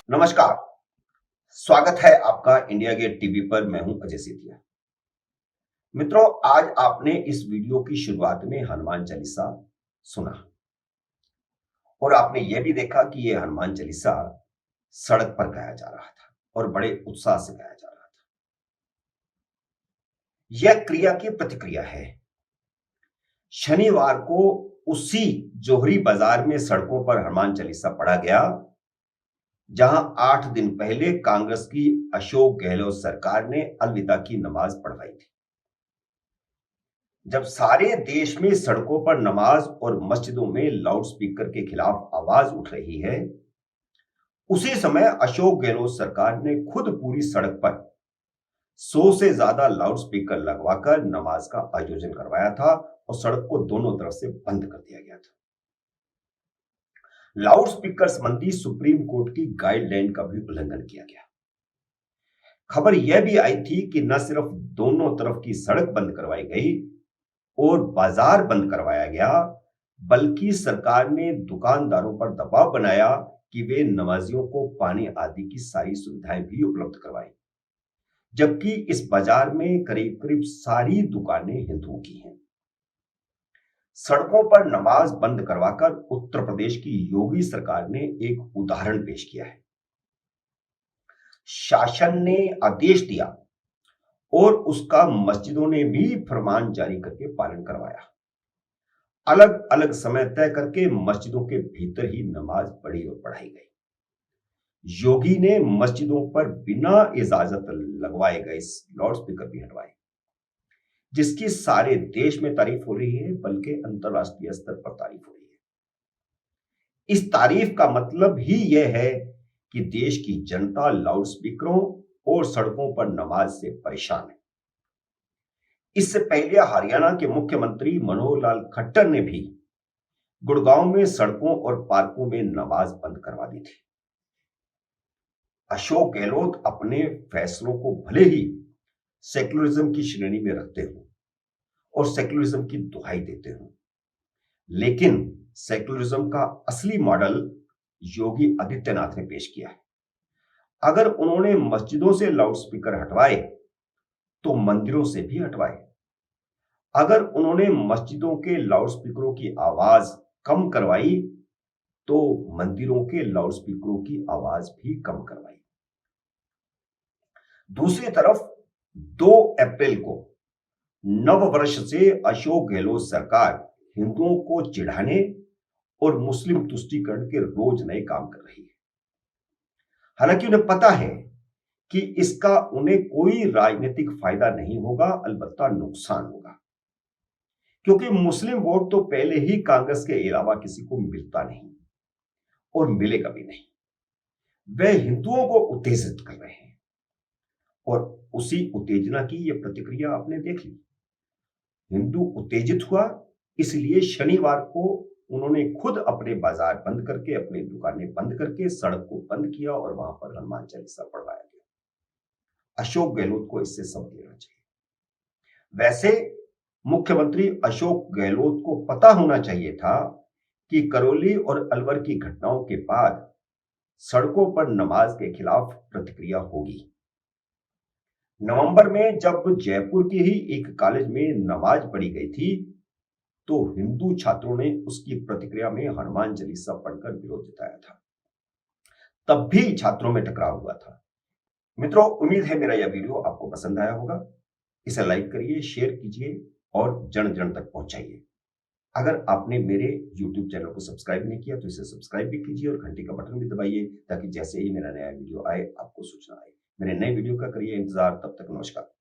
नमस्कार, स्वागत है आपका इंडिया गेट टीवी पर। मैं हूं अजय सेठिया। मित्रों, आज आपने इस वीडियो की शुरुआत में हनुमान चालीसा सुना और आपने यह भी देखा कि यह हनुमान चालीसा सड़क पर गाया जा रहा था और बड़े उत्साह से गाया जा रहा था। यह क्रिया की प्रतिक्रिया है। शनिवार को उसी जोहरी बाजार में सड़कों पर हनुमान चालीसा पढ़ा गया जहां 8 दिन पहले कांग्रेस की अशोक गहलोत सरकार ने अलविदा की नमाज पढ़वाई थी। जब सारे देश में सड़कों पर नमाज और मस्जिदों में लाउडस्पीकर के खिलाफ आवाज उठ रही है, उसी समय अशोक गहलोत सरकार ने खुद पूरी सड़क पर 100 से ज्यादा लाउडस्पीकर लगवाकर नमाज का आयोजन करवाया था और सड़क को दोनों तरफ से बंद कर दिया गया था। लाउडस्पीकर संबंधी सुप्रीम कोर्ट की गाइडलाइन का भी उल्लंघन किया गया। खबर यह भी आई थी कि न सिर्फ दोनों तरफ की सड़क बंद करवाई गई और बाजार बंद करवाया गया, बल्कि सरकार ने दुकानदारों पर दबाव बनाया कि वे नमाजियों को पानी आदि की सारी सुविधाएं भी उपलब्ध करवाएं, जबकि इस बाजार में करीब करीब सारी दुकानें हिंदुओं की हैं। सड़कों पर नमाज बंद करवाकर उत्तर प्रदेश की योगी सरकार ने एक उदाहरण पेश किया है। शासन ने आदेश दिया और उसका मस्जिदों ने भी फरमान जारी करके पालन करवाया। अलग अलग समय तय करके मस्जिदों के भीतर ही नमाज पढ़ी और पढ़ाई गई। योगी ने मस्जिदों पर बिना इजाजत लगवाए गए लाउडस्पीकर भी हटवाए, जिसकी सारे देश में तारीफ हो रही है, बल्कि अंतरराष्ट्रीय स्तर पर तारीफ हो रही है। इस तारीफ का मतलब ही यह है कि देश की जनता लाउडस्पीकरों और सड़कों पर नमाज से परेशान है। इससे पहले हरियाणा के मुख्यमंत्री मनोहर लाल खट्टर ने भी गुड़गांव में सड़कों और पार्कों में नमाज बंद करवा दी थी। अशोक गहलोत अपने फैसलों को भले ही सेक्युलरिज्म की श्रेणी में रखते हो और सेक्युलरिज्म की दुहाई देते हो, लेकिन सेक्युलरिज्म का असली मॉडल योगी आदित्यनाथ ने पेश किया है। अगर उन्होंने मस्जिदों से लाउडस्पीकर हटवाए तो मंदिरों से भी हटवाए। अगर उन्होंने मस्जिदों के लाउडस्पीकरों की आवाज कम करवाई तो मंदिरों के लाउडस्पीकरों की आवाज भी कम करवाई। दूसरी तरफ 2 अप्रैल को नव वर्ष से अशोक गहलोत सरकार हिंदुओं को चिढ़ाने और मुस्लिम तुष्टीकरण के रोज नए काम कर रही है। हालांकि उन्हें पता है कि इसका उन्हें कोई राजनीतिक फायदा नहीं होगा, अलबत्ता नुकसान होगा, क्योंकि मुस्लिम वोट तो पहले ही कांग्रेस के अलावा किसी को मिलता नहीं और मिलेगा भी नहीं। वे हिंदुओं को उत्तेजित कर रहे हैं और उसी उत्तेजना की यह प्रतिक्रिया आपने देख ली। हिंदू उत्तेजित हुआ, इसलिए शनिवार को उन्होंने खुद अपने बाजार बंद करके, अपनी दुकानें बंद करके सड़क को बंद किया और वहां पर हनुमान चालीसा पढ़वाया गया। अशोक गहलोत को इससे सबक लेना चाहिए। वैसे मुख्यमंत्री अशोक गहलोत को पता होना चाहिए था कि करौली और अलवर की घटनाओं के बाद सड़कों पर नमाज के खिलाफ प्रतिक्रिया होगी। नवंबर में जब जयपुर के ही एक कॉलेज में नमाज पढ़ी गई थी, तो हिंदू छात्रों ने उसकी प्रतिक्रिया में हनुमान चालीसा पढ़कर विरोध जताया था। तब भी छात्रों में टकराव हुआ था। मित्रों, उम्मीद है मेरा यह वीडियो आपको पसंद आया होगा। इसे लाइक करिए, शेयर कीजिए और जन जन तक पहुंचाइए। अगर आपने मेरे YouTube चैनल को सब्सक्राइब नहीं किया तो इसे सब्सक्राइब भी कीजिए और घंटी का बटन भी दबाइए, ताकि जैसे ही मेरा नया वीडियो आए आपको सूचना आए। मेरे नए वीडियो का करिए इंतजार। तब तक नमस्कार।